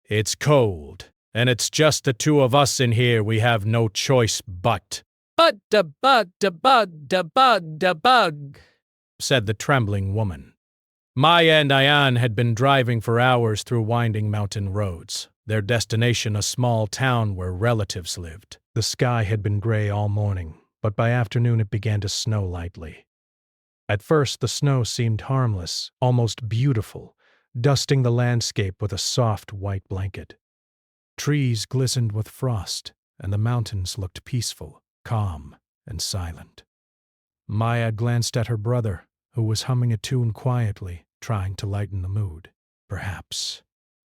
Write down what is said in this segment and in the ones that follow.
It's cold, and it's just the two of us in here. We have no choice but. But da bug da bug da bug da bug, said the trembling woman. Maya and Ayan had been driving for hours through winding mountain roads, their destination a small town where relatives lived. The sky had been gray all morning, but by afternoon it began to snow lightly. At first the snow seemed harmless, almost beautiful, dusting the landscape with a soft white blanket. Trees glistened with frost, and the mountains looked peaceful, calm, and silent. Maya glanced at her brother, who was humming a tune quietly, trying to lighten the mood. Perhaps.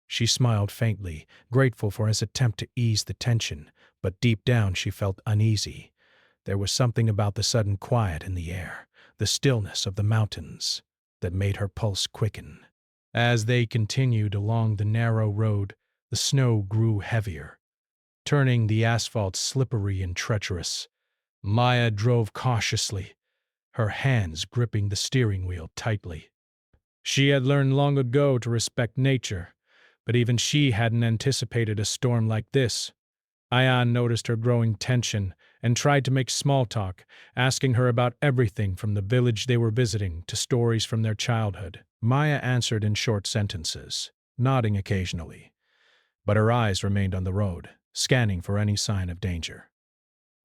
She smiled faintly, grateful for his attempt to ease the tension, but deep down she felt uneasy. There was something about the sudden quiet in the air, the stillness of the mountains, that made her pulse quicken. As they continued along the narrow road, the snow grew heavier, turning the asphalt slippery and treacherous. Maya drove cautiously, her hands gripping the steering wheel tightly. She had learned long ago to respect nature, but even she hadn't anticipated a storm like this. Ayan noticed her growing tension and tried to make small talk, asking her about everything from the village they were visiting to stories from their childhood. Maya answered in short sentences, nodding occasionally, but her eyes remained on the road, scanning for any sign of danger.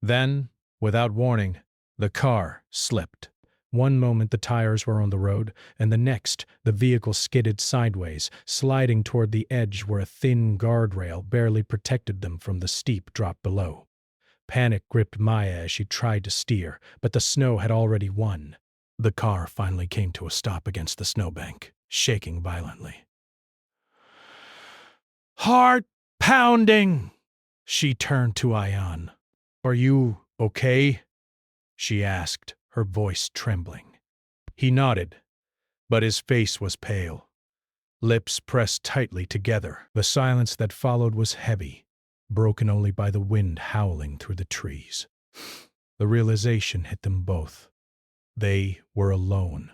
Then, without warning, the car slipped. One moment the tires were on the road, and the next the vehicle skidded sideways, sliding toward the edge where a thin guardrail barely protected them from the steep drop below. Panic gripped Maya as she tried to steer, but the snow had already won. The car finally came to a stop against the snowbank, shaking violently. Heart pounding! She turned to Ayan. Are you okay? She asked, her voice trembling. He nodded, but his face was pale. Lips pressed tightly together. The silence that followed was heavy, broken only by the wind howling through the trees. The realization hit them both. They were alone,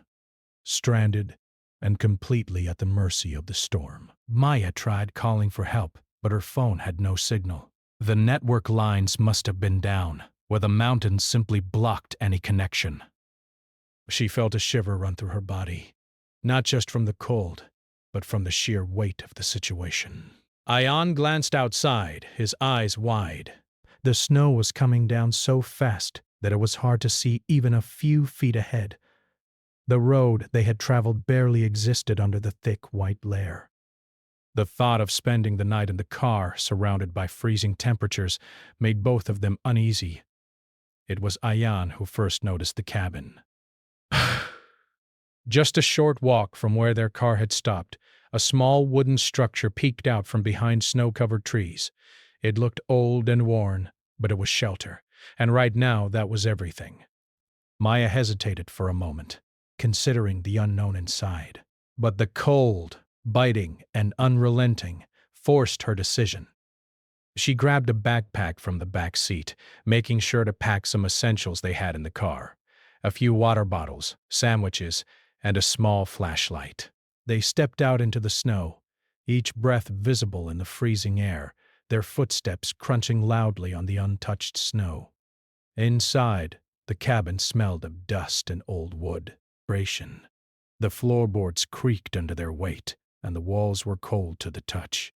stranded, and completely at the mercy of the storm. Maya tried calling for help, but her phone had no signal. The network lines must have been down, where the mountains simply blocked any connection. She felt a shiver run through her body, not just from the cold, but from the sheer weight of the situation. Ayan glanced outside, his eyes wide. The snow was coming down so fast that it was hard to see even a few feet ahead. The road they had traveled barely existed under the thick white layer. The thought of spending the night in the car, surrounded by freezing temperatures, made both of them uneasy. It was Ayan who first noticed the cabin. Just a short walk from where their car had stopped, a small wooden structure peeked out from behind snow-covered trees. It looked old and worn, but it was shelter, and right now that was everything. Maya hesitated for a moment, considering the unknown inside. But the cold, biting, and unrelenting forced her decision. She grabbed a backpack from the back seat, making sure to pack some essentials they had in the car. A few water bottles, sandwiches, and a small flashlight. They stepped out into the snow, each breath visible in the freezing air, their footsteps crunching loudly on the untouched snow. Inside, the cabin smelled of dust and old wood. The floorboards creaked under their weight, and the walls were cold to the touch.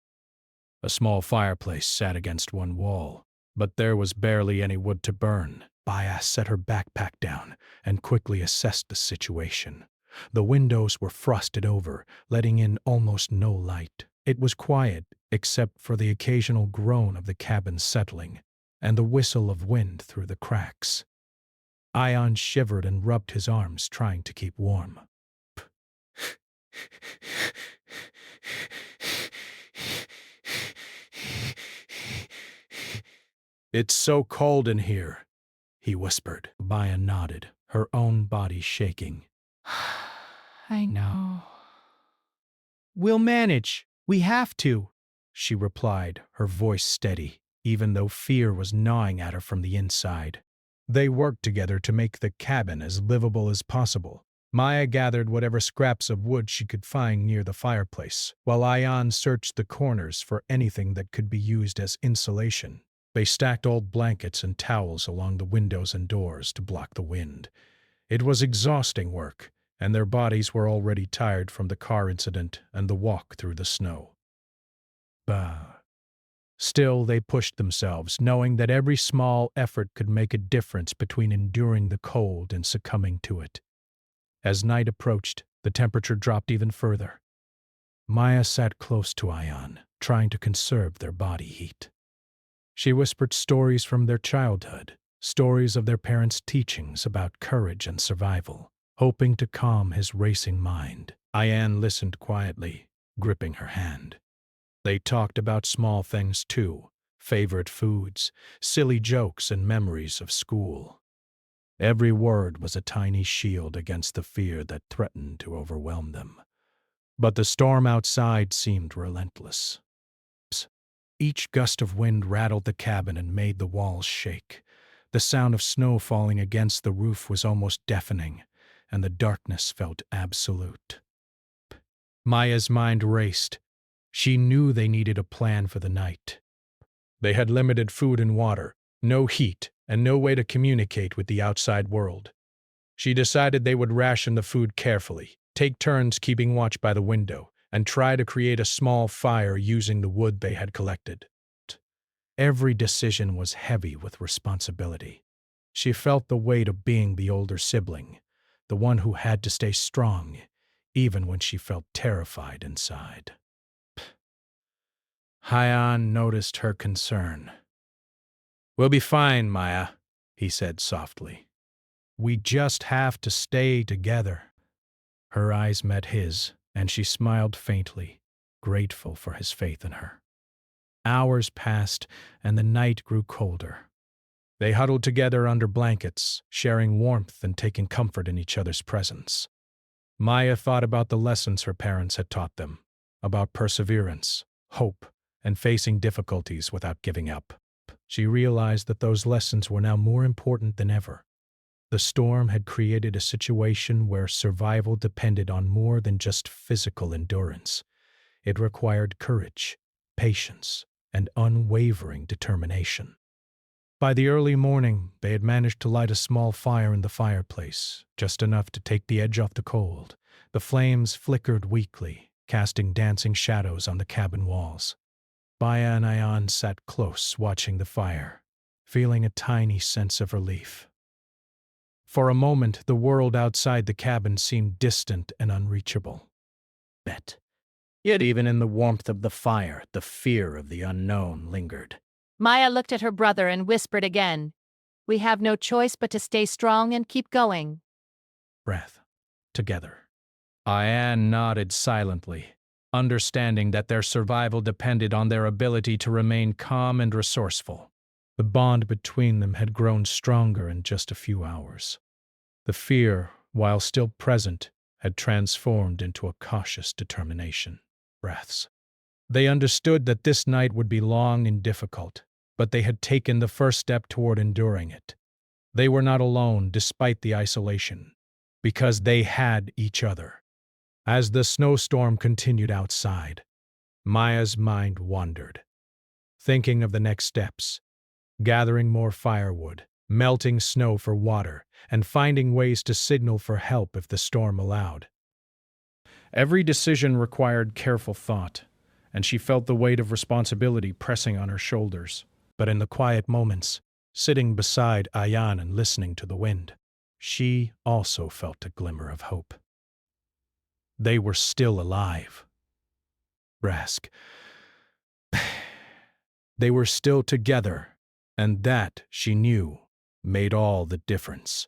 A small fireplace sat against one wall, but there was barely any wood to burn. Maya set her backpack down and quickly assessed the situation. The windows were frosted over, letting in almost no light. It was quiet, except for the occasional groan of the cabin settling and the whistle of wind through the cracks. Ayan shivered and rubbed his arms, trying to keep warm. It's so cold in here, he whispered. Maya nodded, her own body shaking. I know. We'll manage. We have to, she replied, her voice steady, even though fear was gnawing at her from the inside. They worked together to make the cabin as livable as possible, Maya gathered whatever scraps of wood she could find near the fireplace, while Ayan searched the corners for anything that could be used as insulation. They stacked old blankets and towels along the windows and doors to block the wind. It was exhausting work, and their bodies were already tired from the car incident and the walk through the snow. Bah. Still, they pushed themselves, knowing that every small effort could make a difference between enduring the cold and succumbing to it. As night approached, the temperature dropped even further. Maya sat close to Ayan, trying to conserve their body heat. She whispered stories from their childhood, stories of their parents' teachings about courage and survival, hoping to calm his racing mind. Ayan listened quietly, gripping her hand. They talked about small things too, favorite foods, silly jokes, and memories of school. Every word was a tiny shield against the fear that threatened to overwhelm them. But the storm outside seemed relentless. Each gust of wind rattled the cabin and made the walls shake. The sound of snow falling against the roof was almost deafening, and the darkness felt absolute. Maya's mind raced. She knew they needed a plan for the night. They had limited food and water, no heat, and no way to communicate with the outside world. She decided they would ration the food carefully, take turns keeping watch by the window, and try to create a small fire using the wood they had collected. Every decision was heavy with responsibility. She felt the weight of being the older sibling, the one who had to stay strong, even when she felt terrified inside. Hyan noticed her concern. "We'll be fine, Maya," he said softly. "We just have to stay together." Her eyes met his, and she smiled faintly, grateful for his faith in her. Hours passed, and the night grew colder. They huddled together under blankets, sharing warmth and taking comfort in each other's presence. Maya thought about the lessons her parents had taught them, about perseverance, hope, and facing difficulties without giving up. She realized that those lessons were now more important than ever. The storm had created a situation where survival depended on more than just physical endurance. It required courage, patience, and unwavering determination. By the early morning, they had managed to light a small fire in the fireplace, just enough to take the edge off the cold. The flames flickered weakly, casting dancing shadows on the cabin walls. Maya and Ayan sat close, watching the fire, feeling a tiny sense of relief. For a moment, the world outside the cabin seemed distant and unreachable. Yet even in the warmth of the fire, the fear of the unknown lingered. Maya looked at her brother and whispered again, "We have no choice but to stay strong and keep going." Breath. Together. Ayan nodded silently, understanding that their survival depended on their ability to remain calm and resourceful. The bond between them had grown stronger in just a few hours. The fear, while still present, had transformed into a cautious determination. Breaths. They understood that this night would be long and difficult, but they had taken the first step toward enduring it. They were not alone despite the isolation, because they had each other. As the snowstorm continued outside, Maya's mind wandered, thinking of the next steps, gathering more firewood, melting snow for water, and finding ways to signal for help if the storm allowed. Every decision required careful thought, and she felt the weight of responsibility pressing on her shoulders. But in the quiet moments, sitting beside Ayan and listening to the wind, she also felt a glimmer of hope. They were still alive. Rask. They were still together, and that, she knew, made all the difference.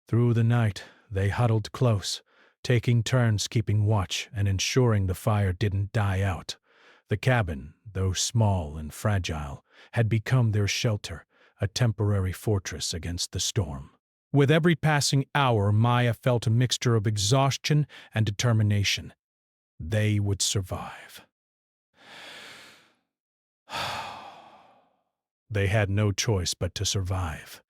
Through the night, they huddled close, taking turns keeping watch and ensuring the fire didn't die out. The cabin, though small and fragile, had become their shelter, a temporary fortress against the storm. With every passing hour, Maya felt a mixture of exhaustion and determination. They would survive. They had no choice but to survive,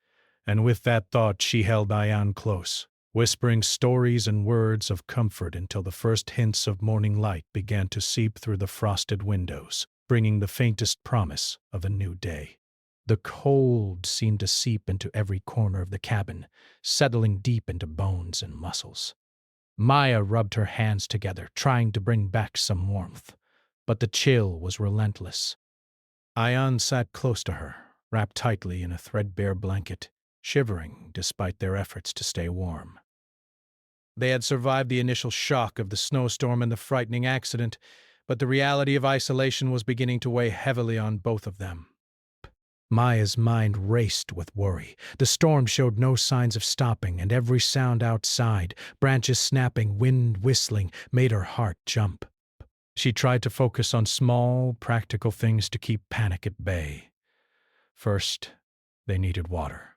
and with that thought she held Ayan close, whispering stories and words of comfort until the first hints of morning light began to seep through the frosted windows, bringing the faintest promise of a new day. The cold seemed to seep into every corner of the cabin, settling deep into bones and muscles. Maya rubbed her hands together, trying to bring back some warmth, but the chill was relentless. Ion sat close to her, wrapped tightly in a threadbare blanket, shivering despite their efforts to stay warm. They had survived the initial shock of the snowstorm and the frightening accident, but the reality of isolation was beginning to weigh heavily on both of them. Maya's mind raced with worry. The storm showed no signs of stopping, and every sound outside, branches snapping, wind whistling, made her heart jump. She tried to focus on small, practical things to keep panic at bay. First, they needed water.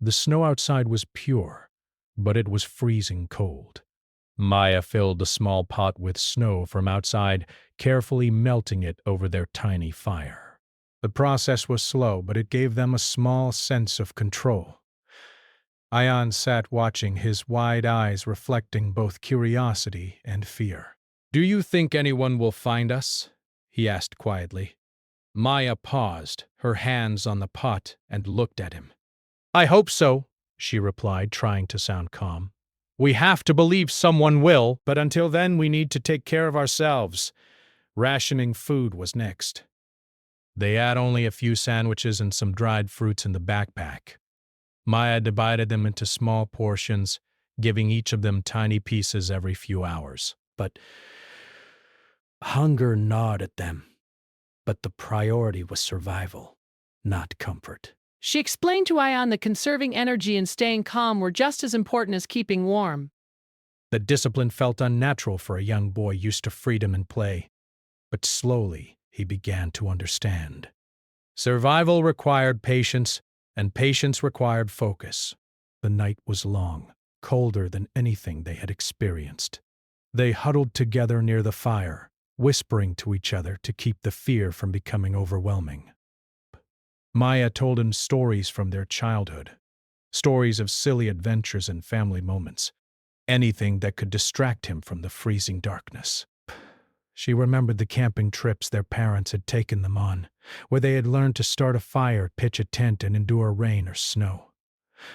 The snow outside was pure, but it was freezing cold. Maya filled the small pot with snow from outside, carefully melting it over their tiny fire. The process was slow, but it gave them a small sense of control. Ion sat watching, his wide eyes reflecting both curiosity and fear. "Do you think anyone will find us?" he asked quietly. Maya paused, her hands on the pot, and looked at him. "I hope so," she replied, trying to sound calm. "We have to believe someone will, but until then we need to take care of ourselves." Rationing food was next. They had only a few sandwiches and some dried fruits in the backpack. Maya divided them into small portions, giving each of them tiny pieces every few hours. But hunger gnawed at them. But the priority was survival, not comfort. She explained to Ion that conserving energy and staying calm were just as important as keeping warm. The discipline felt unnatural for a young boy used to freedom and play. But slowly, he began to understand. Survival required patience, and patience required focus. The night was long, colder than anything they had experienced. They huddled together near the fire, whispering to each other to keep the fear from becoming overwhelming. Maya told him stories from their childhood, stories of silly adventures and family moments, anything that could distract him from the freezing darkness. She remembered the camping trips their parents had taken them on, where they had learned to start a fire, pitch a tent, and endure rain or snow.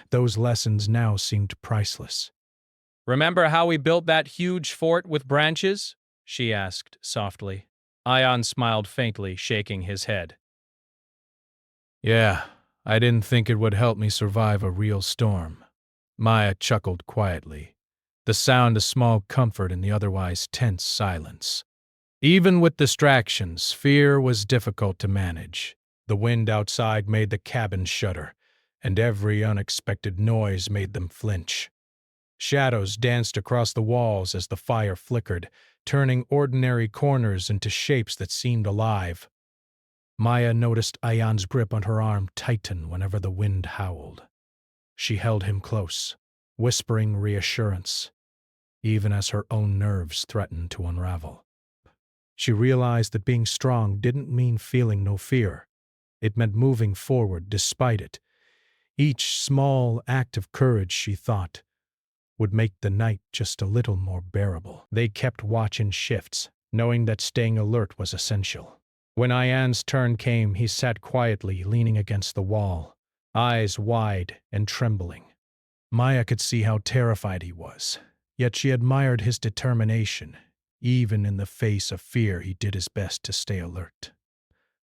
Those lessons now seemed priceless. "Remember how we built that huge fort with branches?" she asked softly. Ion smiled faintly, shaking his head. "Yeah, I didn't think it would help me survive a real storm." Maya chuckled quietly, the sound a small comfort in the otherwise tense silence. Even with distractions, fear was difficult to manage. The wind outside made the cabin shudder, and every unexpected noise made them flinch. Shadows danced across the walls as the fire flickered, turning ordinary corners into shapes that seemed alive. Maya noticed Ion's grip on her arm tighten whenever the wind howled. She held him close, whispering reassurance, even as her own nerves threatened to unravel. She realized that being strong didn't mean feeling no fear. It meant moving forward despite it. Each small act of courage, she thought, would make the night just a little more bearable. They kept watch in shifts, knowing that staying alert was essential. When Ion's turn came, he sat quietly, leaning against the wall, eyes wide and trembling. Maya could see how terrified he was, yet she admired his determination. Even in the face of fear, he did his best to stay alert.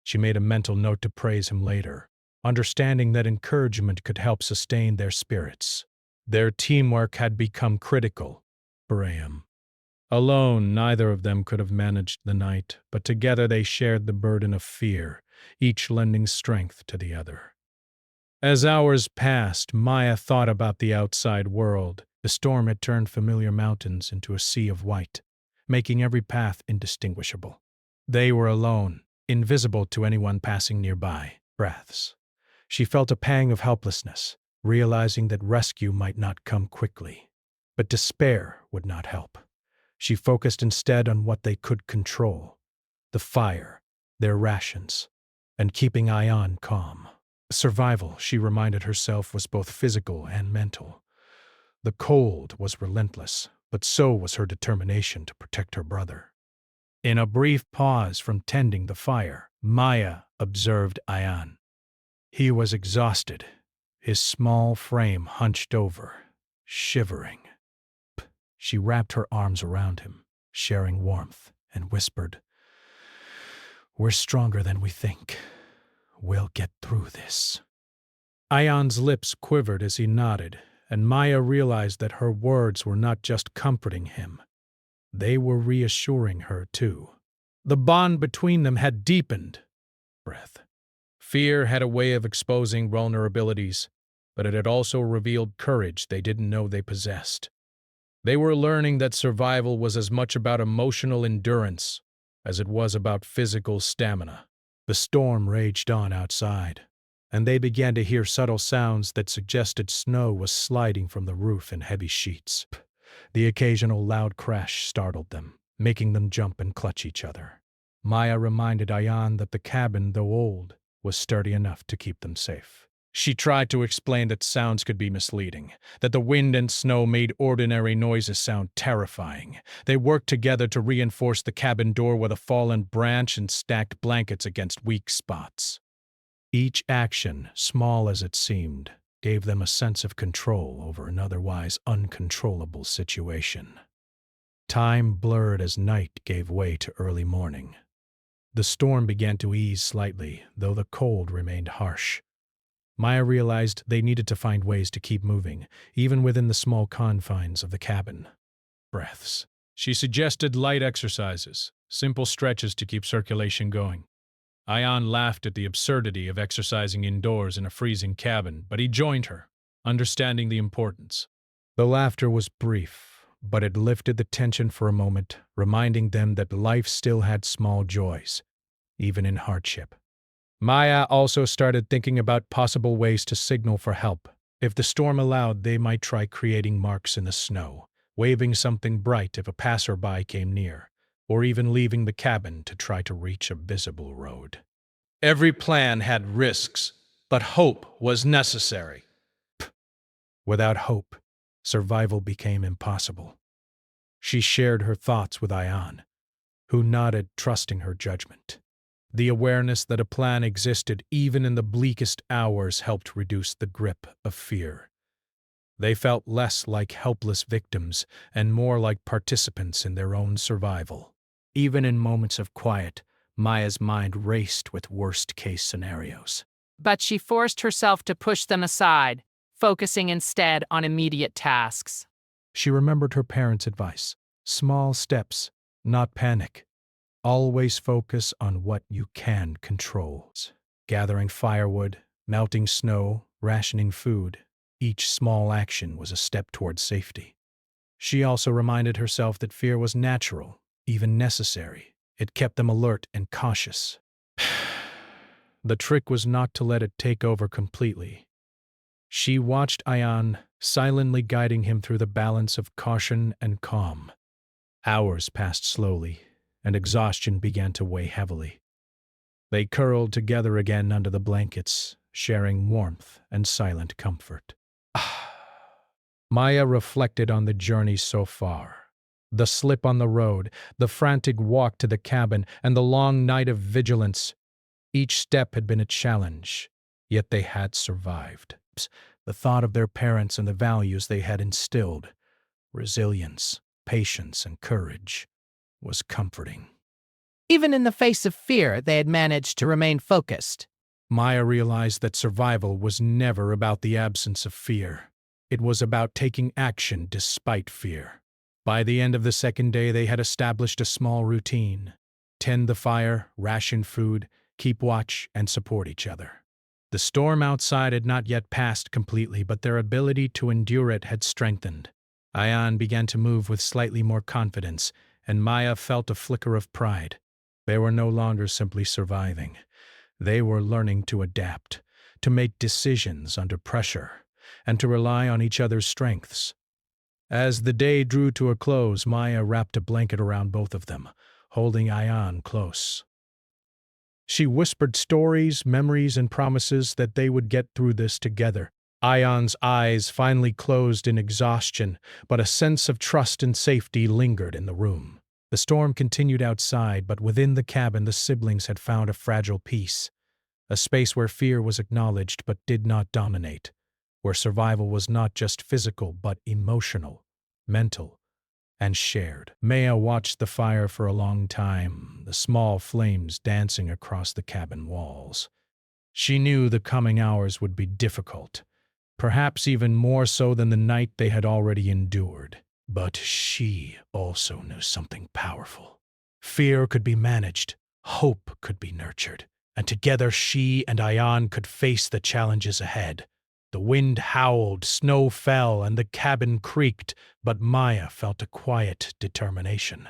She made a mental note to praise him later, understanding that encouragement could help sustain their spirits. Their teamwork had become critical for Am. Alone, neither of them could have managed the night, but together they shared the burden of fear, each lending strength to the other. As hours passed, Maya thought about the outside world. The storm had turned familiar mountains into a sea of white, making every path indistinguishable. They were alone, invisible to anyone passing nearby. Breaths. She felt a pang of helplessness, realizing that rescue might not come quickly. But despair would not help. She focused instead on what they could control: the fire, their rations, and keeping Ion calm. Survival, she reminded herself, was both physical and mental. The cold was relentless, but so was her determination to protect her brother. In a brief pause from tending the fire, Maya observed Ayan. He was exhausted, his small frame hunched over, shivering. She wrapped her arms around him, sharing warmth, and whispered, "We're stronger than we think. We'll get through this." Ayan's lips quivered as he nodded, and Maya realized that her words were not just comforting him. They were reassuring her, too. The bond between them had deepened. Fear had a way of exposing vulnerabilities, but it had also revealed courage they didn't know they possessed. They were learning that survival was as much about emotional endurance as it was about physical stamina. The storm raged on outside, and they began to hear subtle sounds that suggested snow was sliding from the roof in heavy sheets. The occasional loud crash startled them, making them jump and clutch each other. Maya reminded Ayan that the cabin, though old, was sturdy enough to keep them safe. She tried to explain that sounds could be misleading, that the wind and snow made ordinary noises sound terrifying. They worked together to reinforce the cabin door with a fallen branch and stacked blankets against weak spots. Each action, small as it seemed, gave them a sense of control over an otherwise uncontrollable situation. Time blurred as night gave way to early morning. The storm began to ease slightly, though the cold remained harsh. Maya realized they needed to find ways to keep moving, even within the small confines of the cabin. Breaths. She suggested light exercises, simple stretches to keep circulation going. Ayan laughed at the absurdity of exercising indoors in a freezing cabin, but he joined her, understanding the importance. The laughter was brief, but it lifted the tension for a moment, reminding them that life still had small joys, even in hardship. Maya also started thinking about possible ways to signal for help. If the storm allowed, they might try creating marks in the snow, waving something bright if a passerby came near, or even leaving the cabin to try to reach a visible road. Every plan had risks, but hope was necessary. Without hope, survival became impossible. She shared her thoughts with Ayan, who nodded, trusting her judgment. The awareness that a plan existed even in the bleakest hours helped reduce the grip of fear. They felt less like helpless victims and more like participants in their own survival. Even in moments of quiet, Maya's mind raced with worst-case scenarios. But she forced herself to push them aside, focusing instead on immediate tasks. She remembered her parents' advice. Small steps, not panic. Always focus on what you can control. Gathering firewood, melting snow, rationing food. Each small action was a step towards safety. She also reminded herself that fear was natural, even necessary. It kept them alert and cautious. The trick was not to let it take over completely. She watched Ayan, silently guiding him through the balance of caution and calm. Hours passed slowly, and exhaustion began to weigh heavily. They curled together again under the blankets, sharing warmth and silent comfort. Maya reflected on the journey so far. The slip on the road, the frantic walk to the cabin, and the long night of vigilance. Each step had been a challenge, yet they had survived. The thought of their parents and the values they had instilled, resilience, patience, and courage, was comforting. Even in the face of fear, they had managed to remain focused. Maya realized that survival was never about the absence of fear. It was about taking action despite fear. By the end of the second day, they had established a small routine: tend the fire, ration food, keep watch, and support each other. The storm outside had not yet passed completely, but their ability to endure it had strengthened. Ayan began to move with slightly more confidence, and Maya felt a flicker of pride. They were no longer simply surviving. They were learning to adapt, to make decisions under pressure, and to rely on each other's strengths. As the day drew to a close, Maya wrapped a blanket around both of them, holding Ayan close. She whispered stories, memories, and promises that they would get through this together. Ion's eyes finally closed in exhaustion, but a sense of trust and safety lingered in the room. The storm continued outside, but within the cabin the siblings had found a fragile peace, a space where fear was acknowledged but did not dominate, where survival was not just physical but emotional, mental, and shared. Maya watched the fire for a long time, the small flames dancing across the cabin walls. She knew the coming hours would be difficult, perhaps even more so than the night they had already endured. But she also knew something powerful. Fear could be managed, hope could be nurtured, and together she and Ion could face the challenges ahead. The wind howled, snow fell, and the cabin creaked, but Maya felt a quiet determination.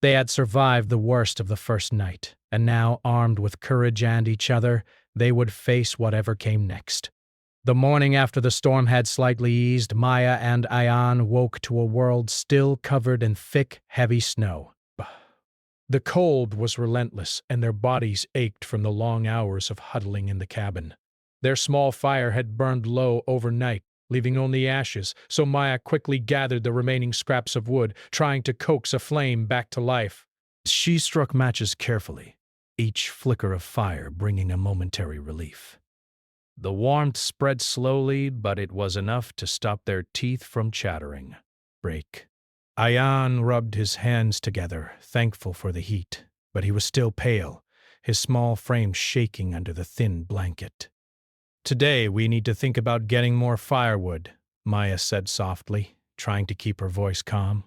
They had survived the worst of the first night, and now, armed with courage and each other, they would face whatever came next. The morning after the storm had slightly eased, Maya and Ion woke to a world still covered in thick, heavy snow. The cold was relentless, and their bodies ached from the long hours of huddling in the cabin. Their small fire had burned low overnight, leaving only ashes, so Maya quickly gathered the remaining scraps of wood, trying to coax a flame back to life. She struck matches carefully, each flicker of fire bringing a momentary relief. The warmth spread slowly, but it was enough to stop their teeth from chattering. Break. Ion rubbed his hands together, thankful for the heat, but he was still pale, his small frame shaking under the thin blanket. Today we need to think about getting more firewood, Maya said softly, trying to keep her voice calm.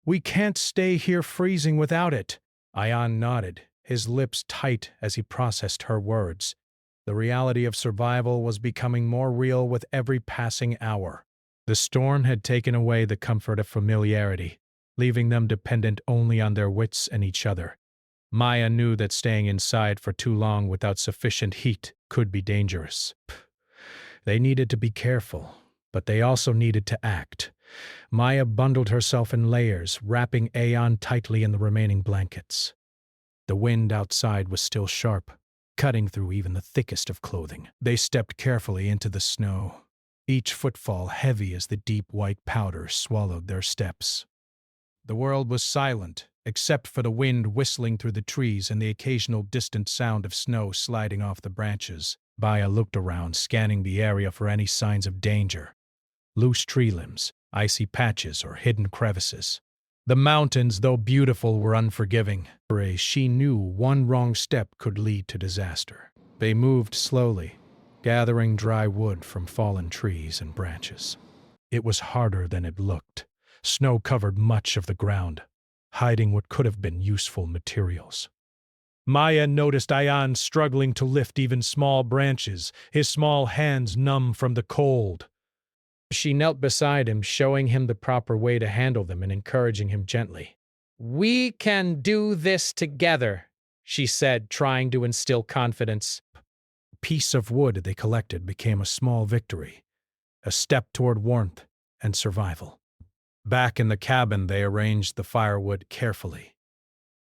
We can't stay here freezing without it. Ion nodded, his lips tight as he processed her words. The reality of survival was becoming more real with every passing hour. The storm had taken away the comfort of familiarity, leaving them dependent only on their wits and each other. Maya knew that staying inside for too long without sufficient heat could be dangerous. They needed to be careful, but they also needed to act. Maya bundled herself in layers, wrapping Ion tightly in the remaining blankets. The wind outside was still sharp, cutting through even the thickest of clothing. They stepped carefully into the snow, each footfall heavy as the deep white powder swallowed their steps. The world was silent, except for the wind whistling through the trees and the occasional distant sound of snow sliding off the branches. Maya looked around, scanning the area for any signs of danger. Loose tree limbs, icy patches, or hidden crevices. The mountains, though beautiful, were unforgiving. She knew one wrong step could lead to disaster. They moved slowly, gathering dry wood from fallen trees and branches. It was harder than it looked. Snow covered much of the ground, hiding what could have been useful materials. Maya noticed Ion struggling to lift even small branches, his small hands numb from the cold. She knelt beside him, showing him the proper way to handle them and encouraging him gently. "We can do this together," she said, trying to instill confidence. A piece of wood they collected became a small victory, a step toward warmth and survival. Back in the cabin, they arranged the firewood carefully.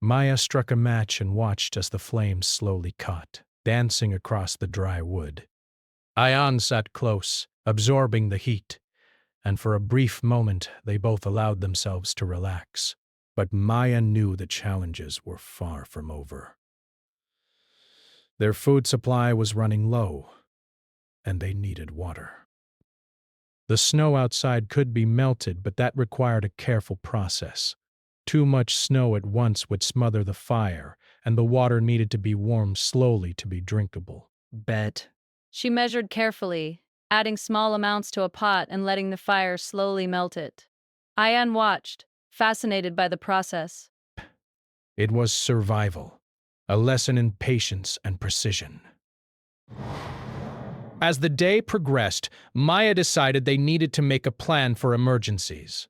Maya struck a match and watched as the flames slowly caught, dancing across the dry wood. Ion sat close, absorbing the heat, and for a brief moment they both allowed themselves to relax. But Maya knew the challenges were far from over. Their food supply was running low, and they needed water. The snow outside could be melted, but that required a careful process. Too much snow at once would smother the fire, and the water needed to be warmed slowly to be drinkable. Bet. She measured carefully, adding small amounts to a pot and letting the fire slowly melt it. Ian watched, fascinated by the process. It was survival, a lesson in patience and precision. As the day progressed, Maya decided they needed to make a plan for emergencies.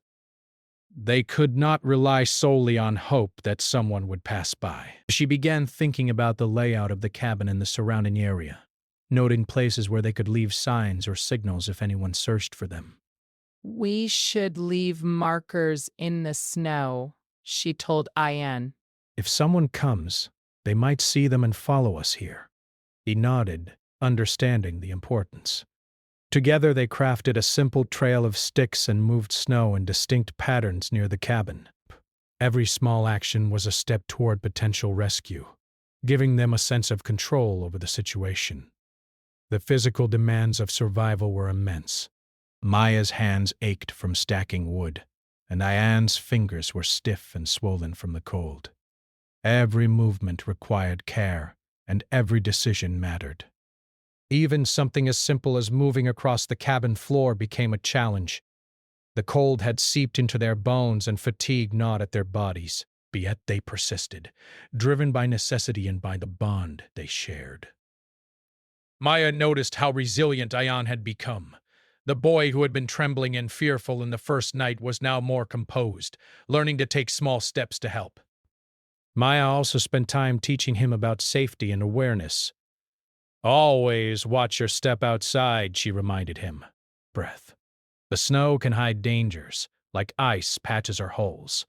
They could not rely solely on hope that someone would pass by. She began thinking about the layout of the cabin and the surrounding area, noting places where they could leave signs or signals if anyone searched for them. We should leave markers in the snow, she told Ian. If someone comes, they might see them and follow us here. He nodded, understanding the importance. Together they crafted a simple trail of sticks and moved snow in distinct patterns near the cabin. Every small action was a step toward potential rescue, giving them a sense of control over the situation. The physical demands of survival were immense. Maya's hands ached from stacking wood, and Diane's fingers were stiff and swollen from the cold. Every movement required care, and every decision mattered. Even something as simple as moving across the cabin floor became a challenge. The cold had seeped into their bones and fatigue gnawed at their bodies, but yet they persisted, driven by necessity and by the bond they shared. Maya noticed how resilient Ayan had become. The boy who had been trembling and fearful in the first night was now more composed, learning to take small steps to help. Maya also spent time teaching him about safety and awareness. Always watch your step outside, she reminded him. Breath. The snow can hide dangers, like ice, patches, or holes.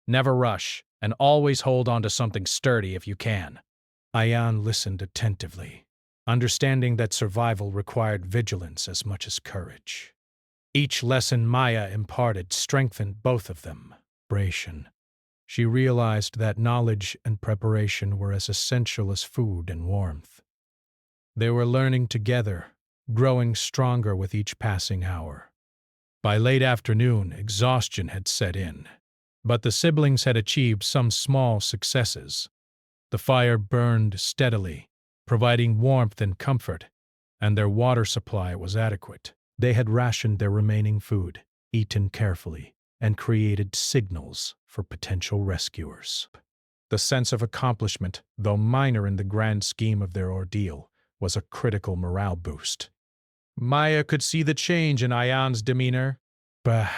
Never rush, and always hold on to something sturdy if you can. Ayan listened attentively, understanding that survival required vigilance as much as courage. Each lesson Maya imparted strengthened both of them. Preparation. She realized that knowledge and preparation were as essential as food and warmth. They were learning together, growing stronger with each passing hour. By late afternoon, exhaustion had set in, but the siblings had achieved some small successes. The fire burned steadily, providing warmth and comfort, and their water supply was adequate. They had rationed their remaining food, eaten carefully, and created signals for potential rescuers. The sense of accomplishment, though minor in the grand scheme of their ordeal, was a critical morale boost. Maya could see the change in Ayan's demeanor. Bah.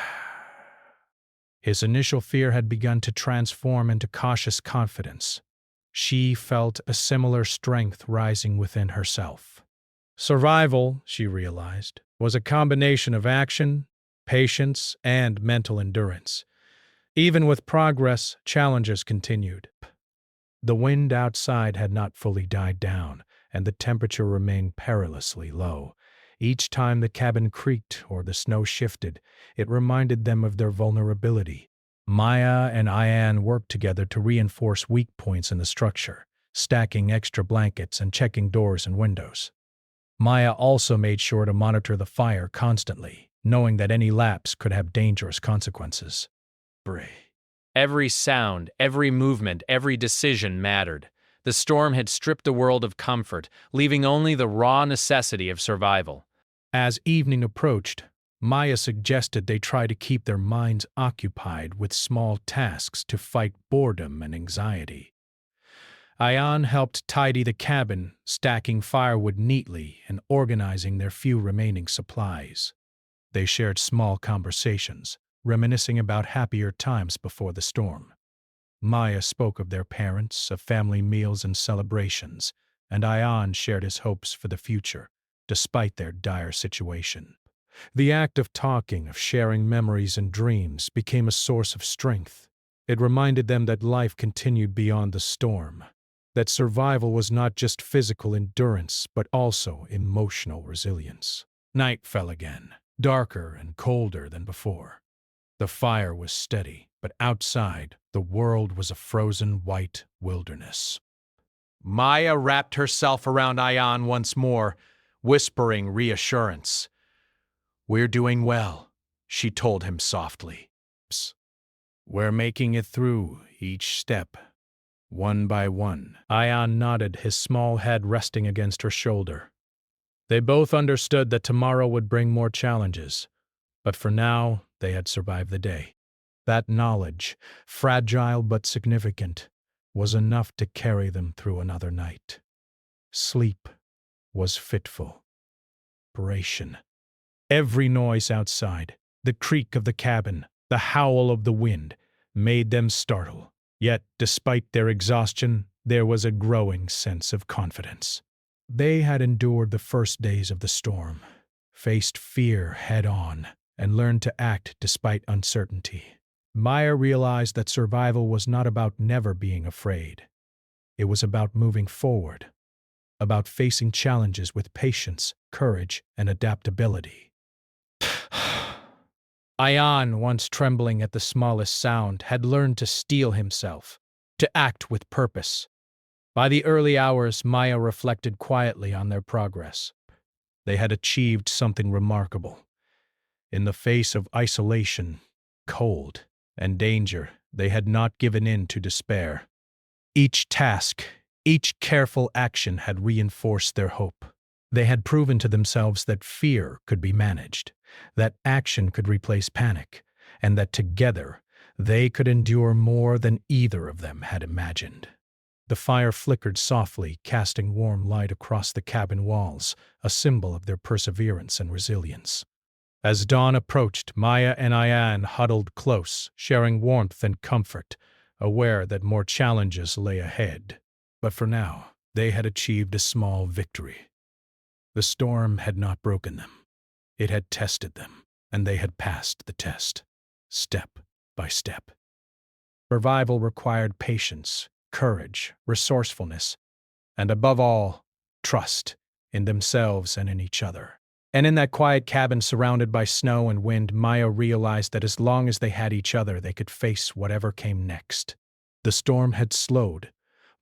His initial fear had begun to transform into cautious confidence. She felt a similar strength rising within herself. Survival, she realized, was a combination of action, patience, and mental endurance. Even with progress, challenges continued. The wind outside had not fully died down, and the temperature remained perilously low. Each time the cabin creaked or the snow shifted, it reminded them of their vulnerability. Maya and Ayan worked together to reinforce weak points in the structure, stacking extra blankets and checking doors and windows. Maya also made sure to monitor the fire constantly, knowing that any lapse could have dangerous consequences. Every sound, every movement, every decision mattered. The storm had stripped the world of comfort, leaving only the raw necessity of survival. As evening approached, Maya suggested they try to keep their minds occupied with small tasks to fight boredom and anxiety. Ayan helped tidy the cabin, stacking firewood neatly and organizing their few remaining supplies. They shared small conversations, reminiscing about happier times before the storm. Maya spoke of their parents, of family meals and celebrations, and Ayan shared his hopes for the future, despite their dire situation. The act of talking, of sharing memories and dreams, became a source of strength. It reminded them that life continued beyond the storm, that survival was not just physical endurance, but also emotional resilience. Night fell again, darker and colder than before. The fire was steady, but outside, the world was a frozen white wilderness. Maya wrapped herself around Ayan once more, whispering reassurance. "We're doing well," she told him softly. "We're making it through each step, one by one." Ayan nodded, his small head resting against her shoulder. They both understood that tomorrow would bring more challenges, but for now, they had survived the day. That knowledge, fragile but significant, was enough to carry them through another night. Sleep was fitful. Preparation. Every noise outside, the creak of the cabin, the howl of the wind, made them startle. Yet, despite their exhaustion, there was a growing sense of confidence. They had endured the first days of the storm, faced fear head-on, and learned to act despite uncertainty. Maya realized that survival was not about never being afraid. It was about moving forward, about facing challenges with patience, courage, and adaptability. Ian, once trembling at the smallest sound, had learned to steel himself, to act with purpose. By the early hours, Maya reflected quietly on their progress. They had achieved something remarkable. In the face of isolation, cold, and danger, they had not given in to despair. Each task, each careful action had reinforced their hope. They had proven to themselves that fear could be managed, that action could replace panic, and that together they could endure more than either of them had imagined. The fire flickered softly, casting warm light across the cabin walls, a symbol of their perseverance and resilience. As dawn approached, Maya and Ian huddled close, sharing warmth and comfort, aware that more challenges lay ahead. But for now, they had achieved a small victory. The storm had not broken them. It had tested them, and they had passed the test, step by step. Survival required patience, courage, resourcefulness, and above all, trust in themselves and in each other. And in that quiet cabin surrounded by snow and wind, Maya realized that as long as they had each other, they could face whatever came next. The storm had slowed,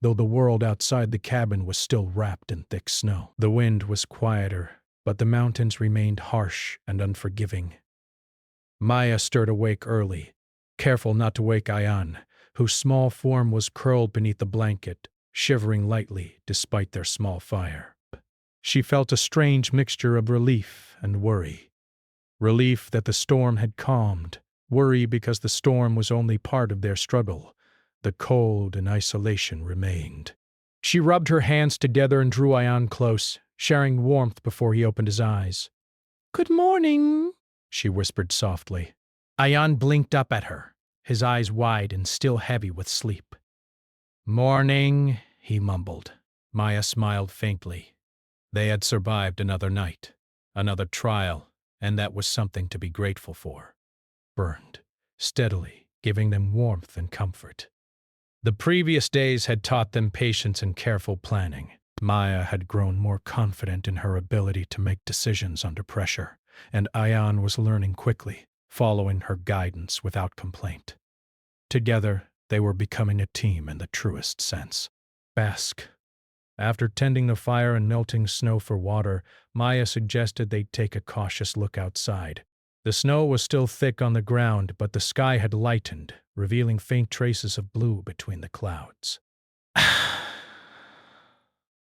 though the world outside the cabin was still wrapped in thick snow. The wind was quieter, but the mountains remained harsh and unforgiving. Maya stirred awake early, careful not to wake Ian, whose small form was curled beneath the blanket, shivering lightly despite their small fire. She felt a strange mixture of relief and worry. Relief that the storm had calmed, worry because the storm was only part of their struggle. The cold and isolation remained. She rubbed her hands together and drew Ian close, sharing warmth before he opened his eyes. "Good morning," she whispered softly. Ian blinked up at her, his eyes wide and still heavy with sleep. "Morning," he mumbled. Maya smiled faintly. They had survived another night, another trial, and that was something to be grateful for. Burned, steadily, giving them warmth and comfort. The previous days had taught them patience and careful planning. Maya had grown more confident in her ability to make decisions under pressure, and Ian was learning quickly, following her guidance without complaint. Together, they were becoming a team in the truest sense. Bask. After tending the fire and melting snow for water, Maya suggested they take a cautious look outside. The snow was still thick on the ground, but the sky had lightened, revealing faint traces of blue between the clouds.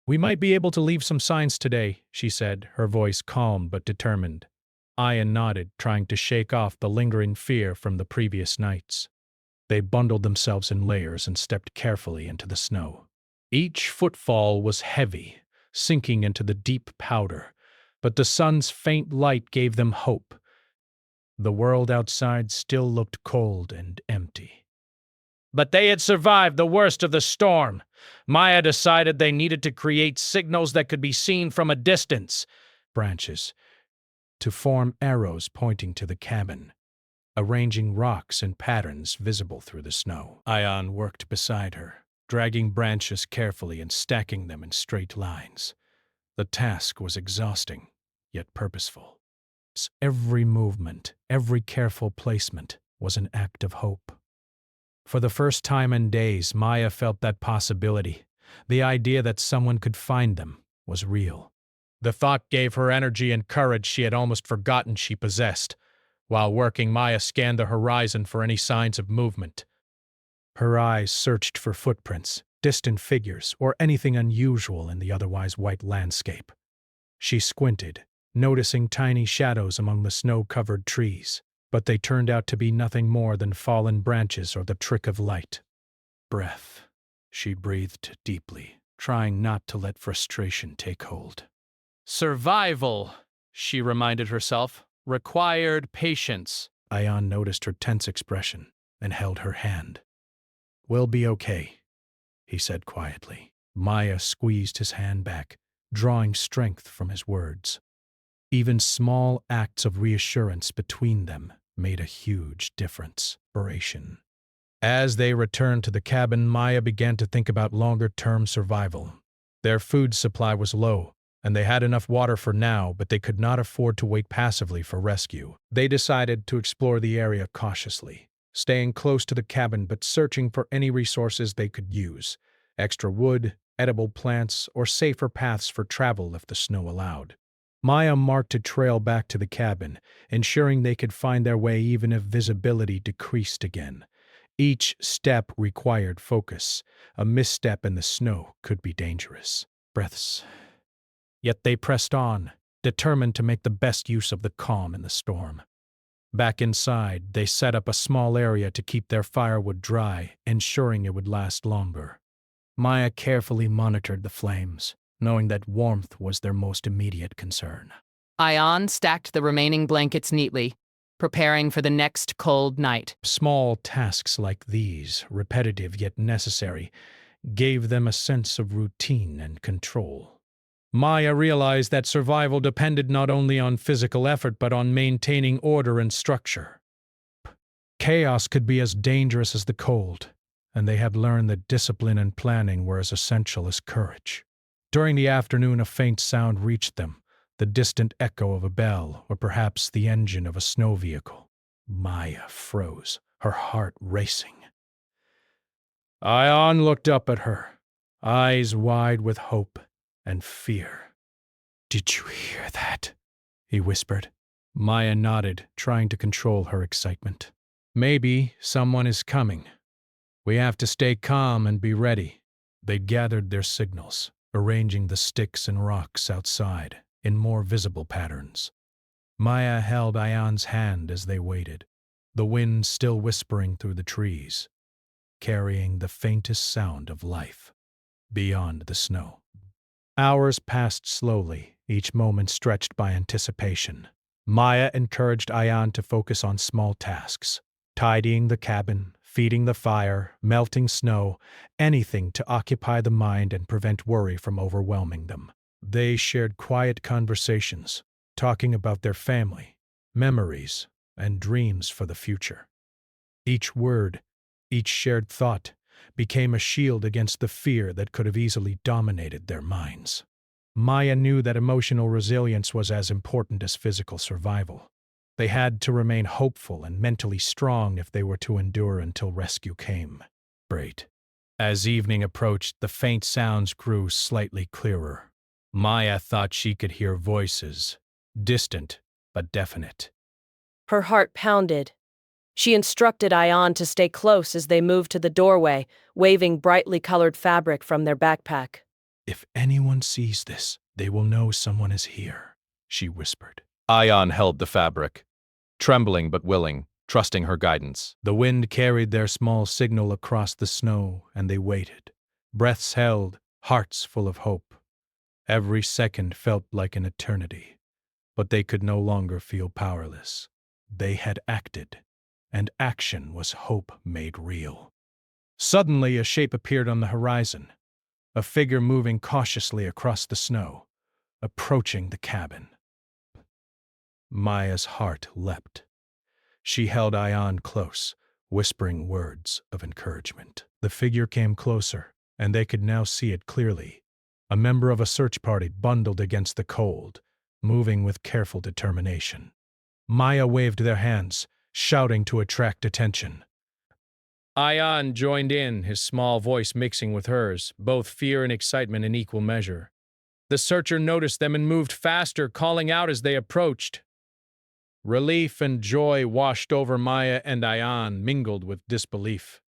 "We might be able to leave some signs today," she said, her voice calm but determined. Ian nodded, trying to shake off the lingering fear from the previous nights. They bundled themselves in layers and stepped carefully into the snow. Each footfall was heavy, sinking into the deep powder, but the sun's faint light gave them hope. The world outside still looked cold and empty. But they had survived the worst of the storm. Maya decided they needed to create signals that could be seen from a distance, branches, to form arrows pointing to the cabin, arranging rocks in patterns visible through the snow. Ian worked beside her, dragging branches carefully and stacking them in straight lines. The task was exhausting, yet purposeful. Every movement, every careful placement was an act of hope. For the first time in days, Maya felt that possibility. The idea that someone could find them was real. The thought gave her energy and courage she had almost forgotten she possessed. While working, Maya scanned the horizon for any signs of movement. Her eyes searched for footprints, distant figures, or anything unusual in the otherwise white landscape. She squinted, noticing tiny shadows among the snow-covered trees, but they turned out to be nothing more than fallen branches or the trick of light. Breath. She breathed deeply, trying not to let frustration take hold. Survival, she reminded herself, required patience. Ian noticed her tense expression and held her hand. "We'll be okay," he said quietly. Maya squeezed his hand back, drawing strength from his words. Even small acts of reassurance between them made a huge difference. As they returned to the cabin, Maya began to think about longer-term survival. Their food supply was low, and they had enough water for now, but they could not afford to wait passively for rescue. They decided to explore the area cautiously, staying close to the cabin but searching for any resources they could use: extra wood, edible plants, or safer paths for travel if the snow allowed. Maya marked a trail back to the cabin, ensuring they could find their way even if visibility decreased again. Each step required focus. A misstep in the snow could be dangerous. Breaths. Yet they pressed on, determined to make the best use of the calm in the storm. Back inside, they set up a small area to keep their firewood dry, ensuring it would last longer. Maya carefully monitored the flames, knowing that warmth was their most immediate concern. Ion stacked the remaining blankets neatly, preparing for the next cold night. Small tasks like these, repetitive yet necessary, gave them a sense of routine and control. Maya realized that survival depended not only on physical effort but on maintaining order and structure. Chaos could be as dangerous as the cold, and they had learned that discipline and planning were as essential as courage. During the afternoon, a faint sound reached them, the distant echo of a bell, or perhaps the engine of a snow vehicle. Maya froze, her heart racing. Ion looked up at her, eyes wide with hope and fear. "Did you hear that?" he whispered. Maya nodded, trying to control her excitement. "Maybe someone is coming. We have to stay calm and be ready." They gathered their signals, arranging the sticks and rocks outside in more visible patterns. Maya held Ion's hand as they waited, the wind still whispering through the trees, carrying the faintest sound of life beyond the snow. Hours passed slowly, each moment stretched by anticipation. Maya encouraged Ion to focus on small tasks: tidying the cabin, feeding the fire, melting snow, anything to occupy the mind and prevent worry from overwhelming them. They shared quiet conversations, talking about their family, memories, and dreams for the future. Each word, each shared thought, became a shield against the fear that could have easily dominated their minds. Maya knew that emotional resilience was as important as physical survival. They had to remain hopeful and mentally strong if they were to endure until rescue came. Great. As evening approached, the faint sounds grew slightly clearer. Maya thought she could hear voices, distant but definite. Her heart pounded. She instructed Ion to stay close as they moved to the doorway, waving brightly colored fabric from their backpack. "If anyone sees this, they will know someone is here," she whispered. Ion held the fabric, trembling but willing, trusting her guidance. The wind carried their small signal across the snow, and they waited, breaths held, hearts full of hope. Every second felt like an eternity, but they could no longer feel powerless. They had acted, and action was hope made real. Suddenly, a shape appeared on the horizon, a figure moving cautiously across the snow, approaching the cabin. Maya's heart leapt. She held Ion close, whispering words of encouragement. The figure came closer, and they could now see it clearly. A member of a search party bundled against the cold, moving with careful determination. Maya waved their hands, shouting to attract attention. Ion joined in, his small voice mixing with hers, both fear and excitement in equal measure. The searcher noticed them and moved faster, calling out as they approached. Relief and joy washed over Maya and Ion, mingled with disbelief.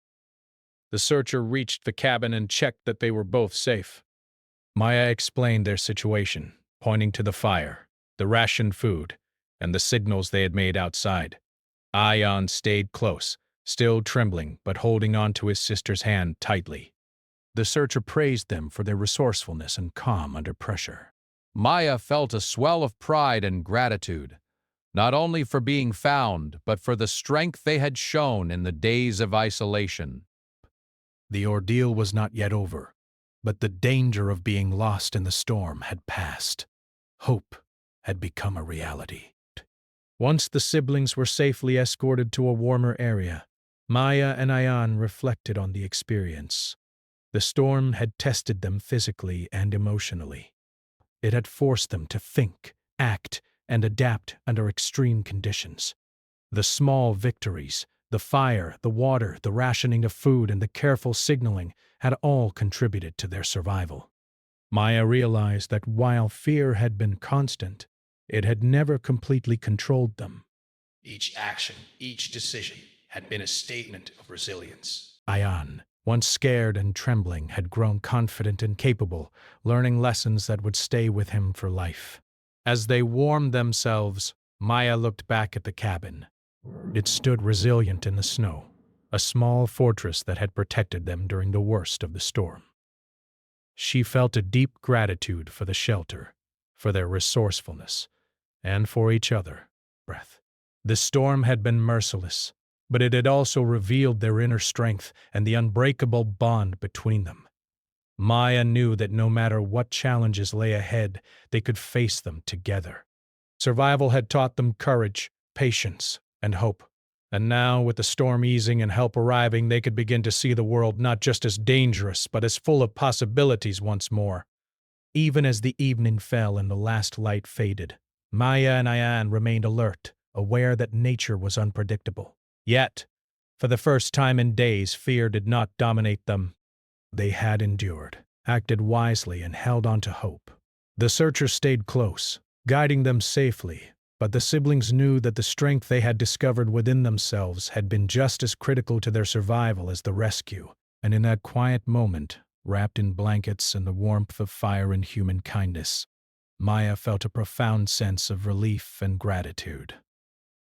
The searcher reached the cabin and checked that they were both safe. Maya explained their situation, pointing to the fire, the rationed food, and the signals they had made outside. Ion stayed close, still trembling but holding on to his sister's hand tightly. The searcher praised them for their resourcefulness and calm under pressure. Maya felt a swell of pride and gratitude, not only for being found, but for the strength they had shown in the days of isolation. The ordeal was not yet over, but the danger of being lost in the storm had passed. Hope had become a reality. Once the siblings were safely escorted to a warmer area, Maya and Ion reflected on the experience. The storm had tested them physically and emotionally. It had forced them to think, act, and adapt under extreme conditions. The small victories, the fire, the water, the rationing of food, and the careful signaling had all contributed to their survival. Maya realized that while fear had been constant, it had never completely controlled them. Each action, each decision had been a statement of resilience. Ayan, once scared and trembling, had grown confident and capable, learning lessons that would stay with him for life. As they warmed themselves, Maya looked back at the cabin. It stood resilient in the snow, a small fortress that had protected them during the worst of the storm. She felt a deep gratitude for the shelter, for their resourcefulness, and for each other. The storm had been merciless, but it had also revealed their inner strength and the unbreakable bond between them. Maya knew that no matter what challenges lay ahead, they could face them together. Survival had taught them courage, patience, and hope. And now, with the storm easing and help arriving, they could begin to see the world not just as dangerous, but as full of possibilities once more. Even as the evening fell and the last light faded, Maya and Ayan remained alert, aware that nature was unpredictable. Yet, for the first time in days, fear did not dominate them. They had endured, acted wisely, and held on to hope. The searchers stayed close, guiding them safely, but the siblings knew that the strength they had discovered within themselves had been just as critical to their survival as the rescue, and in that quiet moment, wrapped in blankets and the warmth of fire and human kindness, Maya felt a profound sense of relief and gratitude.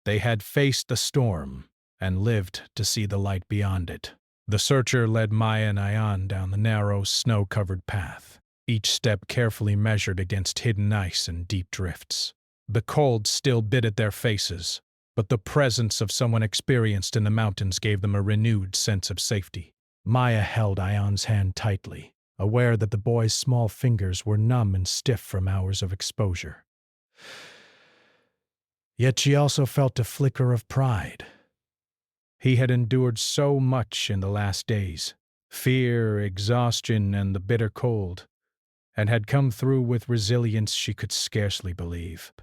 They had faced the storm and lived to see the light beyond it. The searcher led Maya and Ayan down the narrow, snow-covered path, each step carefully measured against hidden ice and deep drifts. The cold still bit at their faces, but the presence of someone experienced in the mountains gave them a renewed sense of safety. Maya held Ayan's hand tightly, aware that the boy's small fingers were numb and stiff from hours of exposure. Yet she also felt a flicker of pride. He had endured so much in the last days, fear, exhaustion, and the bitter cold, and had come through with resilience she could scarcely believe.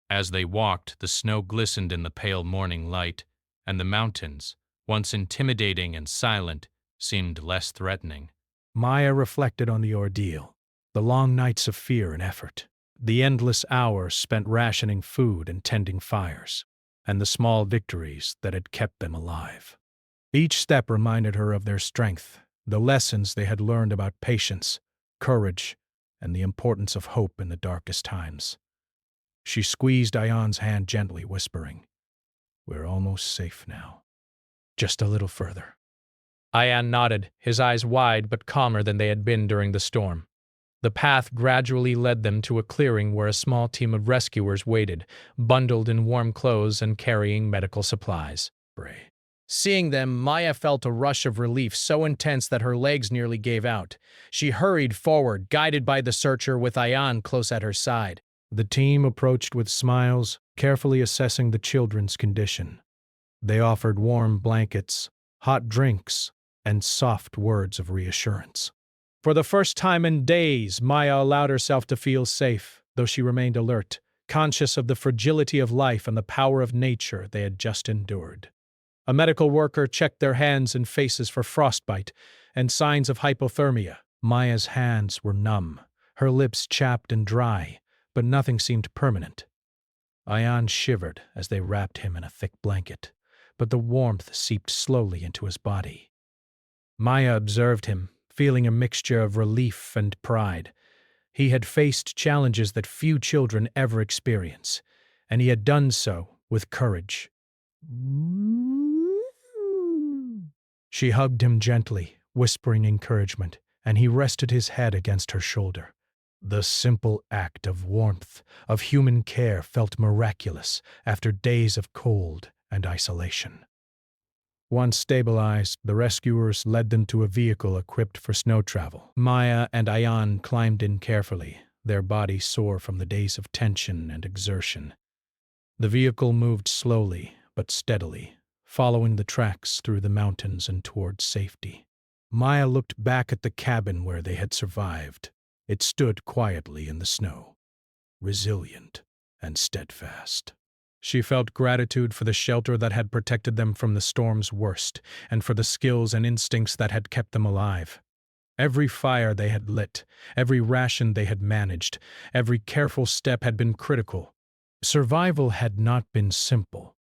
As they walked, the snow glistened in the pale morning light, and the mountains, once intimidating and silent, seemed less threatening. Maya reflected on the ordeal, the long nights of fear and effort, the endless hours spent rationing food and tending fires, and the small victories that had kept them alive. Each step reminded her of their strength, the lessons they had learned about patience, courage, and the importance of hope in the darkest times. She squeezed Ayan's hand gently, whispering, "We're almost safe now. Just a little further." Ayan nodded, his eyes wide but calmer than they had been during the storm. The path gradually led them to a clearing where a small team of rescuers waited, bundled in warm clothes and carrying medical supplies. Seeing them, Maya felt a rush of relief so intense that her legs nearly gave out. She hurried forward, guided by the searcher with Ayan close at her side. The team approached with smiles, carefully assessing the children's condition. They offered warm blankets, hot drinks, and soft words of reassurance. For the first time in days, Maya allowed herself to feel safe, though she remained alert, conscious of the fragility of life and the power of nature they had just endured. A medical worker checked their hands and faces for frostbite and signs of hypothermia. Maya's hands were numb, her lips chapped and dry, but nothing seemed permanent. Ayan shivered as they wrapped him in a thick blanket, but the warmth seeped slowly into his body. Maya observed him, feeling a mixture of relief and pride. He had faced challenges that few children ever experience, and he had done so with courage. She hugged him gently, whispering encouragement, and he rested his head against her shoulder. The simple act of warmth, of human care, felt miraculous after days of cold and isolation. Once stabilized, the rescuers led them to a vehicle equipped for snow travel. Maya and Ayan climbed in carefully, their bodies sore from the days of tension and exertion. The vehicle moved slowly but steadily, following the tracks through the mountains and towards safety. Maya looked back at the cabin where they had survived. It stood quietly in the snow, resilient and steadfast. She felt gratitude for the shelter that had protected them from the storm's worst, and for the skills and instincts that had kept them alive. Every fire they had lit, every ration they had managed, every careful step had been critical. Survival had not been simple.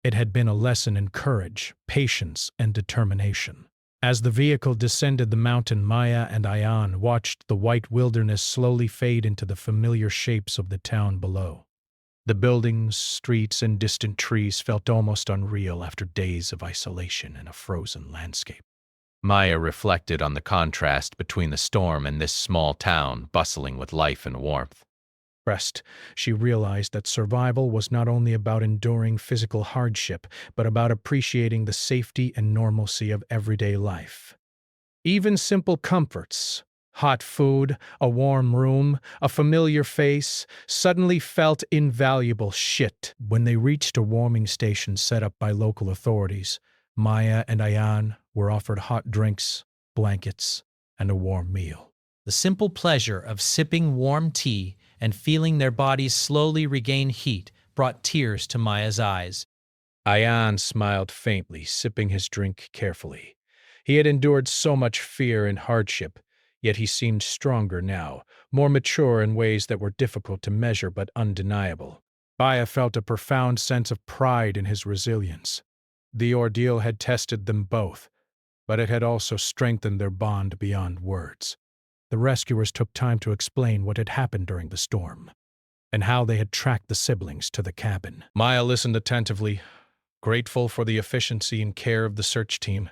It had been a lesson in courage, patience, and determination. As the vehicle descended the mountain, Maya and Ayan watched the white wilderness slowly fade into the familiar shapes of the town below. The buildings, streets, and distant trees felt almost unreal after days of isolation in a frozen landscape. Maya reflected on the contrast between the storm and this small town bustling with life and warmth. Impressed, she realized that survival was not only about enduring physical hardship, but about appreciating the safety and normalcy of everyday life. Even simple comforts, hot food, a warm room, a familiar face, suddenly felt invaluable shit. When they reached a warming station set up by local authorities, Maya and Ayan were offered hot drinks, blankets, and a warm meal. The simple pleasure of sipping warm tea and feeling their bodies slowly regain heat brought tears to Maya's eyes. Ayan smiled faintly, sipping his drink carefully. He had endured so much fear and hardship, yet he seemed stronger now, more mature in ways that were difficult to measure but undeniable. Maya felt a profound sense of pride in his resilience. The ordeal had tested them both, but it had also strengthened their bond beyond words. The rescuers took time to explain what had happened during the storm, and how they had tracked the siblings to the cabin. Maya listened attentively, grateful for the efficiency and care of the search team.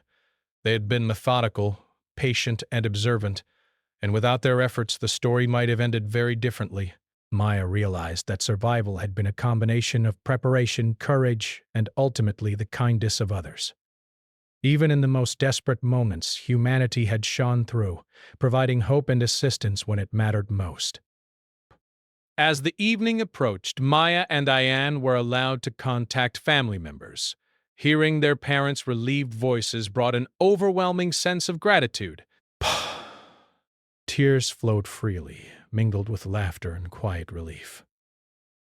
They had been methodical, patient, and observant, and without their efforts the story might have ended very differently. Maya realized that survival had been a combination of preparation, courage, and ultimately the kindness of others. Even in the most desperate moments, humanity had shone through, providing hope and assistance when it mattered most. As the evening approached, Maya and Ayan were allowed to contact family members. Hearing their parents' relieved voices brought an overwhelming sense of gratitude. Tears flowed freely, mingled with laughter and quiet relief.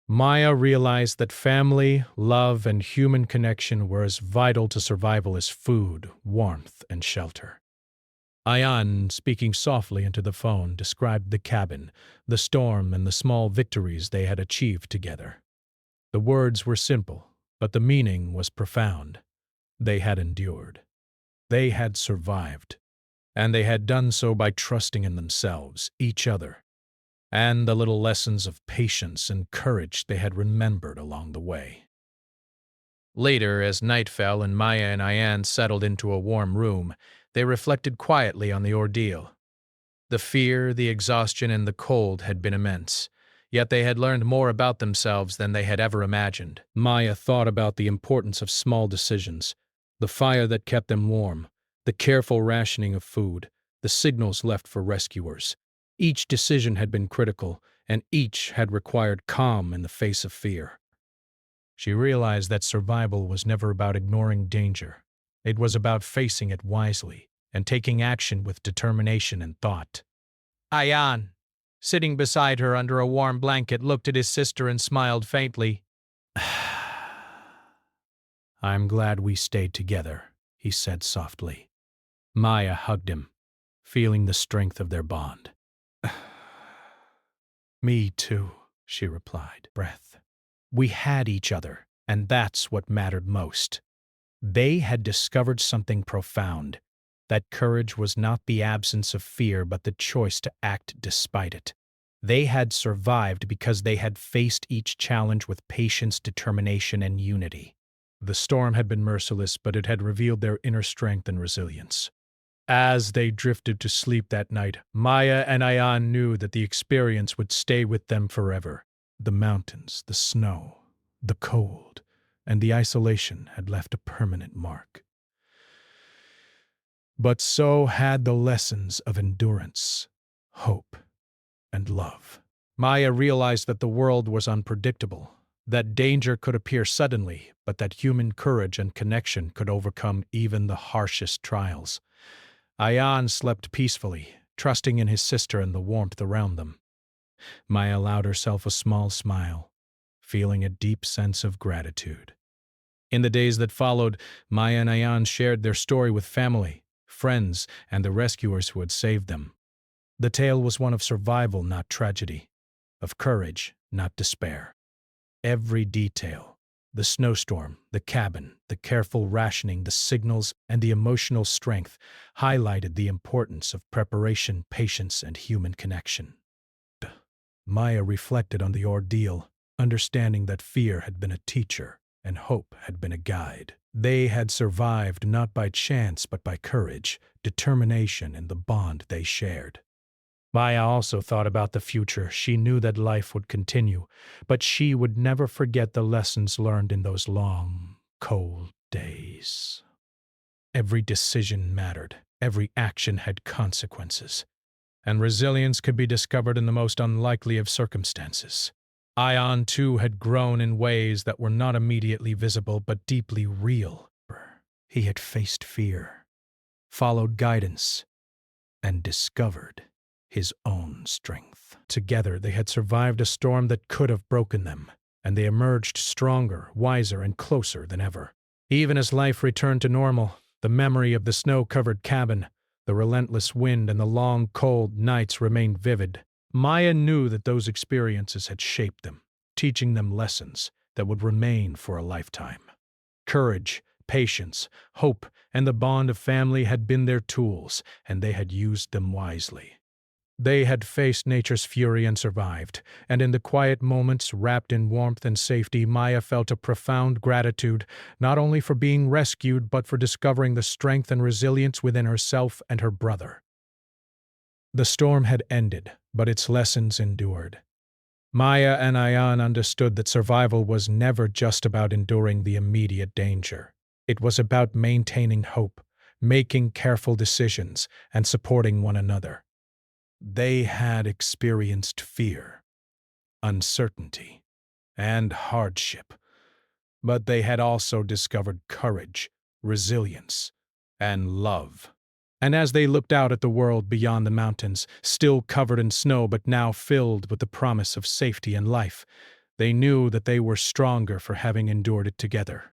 Maya realized that family, love, and human connection were as vital to survival as food, warmth, and shelter. Ayan, speaking softly into the phone, described the cabin, the storm, and the small victories they had achieved together. The words were simple, but the meaning was profound. They had endured. They had survived. And they had done so by trusting in themselves, each other, and the little lessons of patience and courage they had remembered along the way. Later, as night fell and Maya and Ayan settled into a warm room, they reflected quietly on the ordeal. The fear, the exhaustion, and the cold had been immense, yet they had learned more about themselves than they had ever imagined. Maya thought about the importance of small decisions, the fire that kept them warm, the careful rationing of food, the signals left for rescuers. Each decision had been critical, and each had required calm in the face of fear. She realized that survival was never about ignoring danger. It was about facing it wisely and taking action with determination and thought. Ayan, sitting beside her under a warm blanket, looked at his sister and smiled faintly. "I'm glad we stayed together," he said softly. Maya hugged him, feeling the strength of their bond. "Me too," she replied, breath. We had each other, and that's what mattered most. They had discovered something profound, that courage was not the absence of fear but the choice to act despite it. They had survived because they had faced each challenge with patience, determination, and unity. The storm had been merciless, but it had revealed their inner strength and resilience. As they drifted to sleep that night, Maya and Ayan knew that the experience would stay with them forever. The mountains, the snow, the cold, and the isolation had left a permanent mark. But so had the lessons of endurance, hope, and love. Maya realized that the world was unpredictable, that danger could appear suddenly, but that human courage and connection could overcome even the harshest trials. Ayan slept peacefully, trusting in his sister and the warmth around them. Maya allowed herself a small smile, feeling a deep sense of gratitude. In the days that followed, Maya and Ayan shared their story with family, friends, and the rescuers who had saved them. The tale was one of survival, not tragedy, of courage, not despair. Every detail, the snowstorm, the cabin, the careful rationing, the signals, and the emotional strength highlighted the importance of preparation, patience, and human connection. Maya reflected on the ordeal, understanding that fear had been a teacher and hope had been a guide. They had survived not by chance but by courage, determination, and the bond they shared. Maya also thought about the future. She knew that life would continue, but she would never forget the lessons learned in those long, cold days. Every decision mattered. Every action had consequences. And resilience could be discovered in the most unlikely of circumstances. Ion, too, had grown in ways that were not immediately visible but deeply real. He had faced fear, followed guidance, and discovered his own strength. Together, they had survived a storm that could have broken them, and they emerged stronger, wiser, and closer than ever. Even as life returned to normal, the memory of the snow-covered cabin, the relentless wind, and the long, cold nights remained vivid. Maya knew that those experiences had shaped them, teaching them lessons that would remain for a lifetime. Courage, patience, hope, and the bond of family had been their tools, and they had used them wisely. They had faced nature's fury and survived, and in the quiet moments, wrapped in warmth and safety, Maya felt a profound gratitude, not only for being rescued, but for discovering the strength and resilience within herself and her brother. The storm had ended, but its lessons endured. Maya and Ayan understood that survival was never just about enduring the immediate danger. It was about maintaining hope, making careful decisions, and supporting one another. They had experienced fear, uncertainty, and hardship, but they had also discovered courage, resilience, and love. And as they looked out at the world beyond the mountains, still covered in snow but now filled with the promise of safety and life, they knew that they were stronger for having endured it together.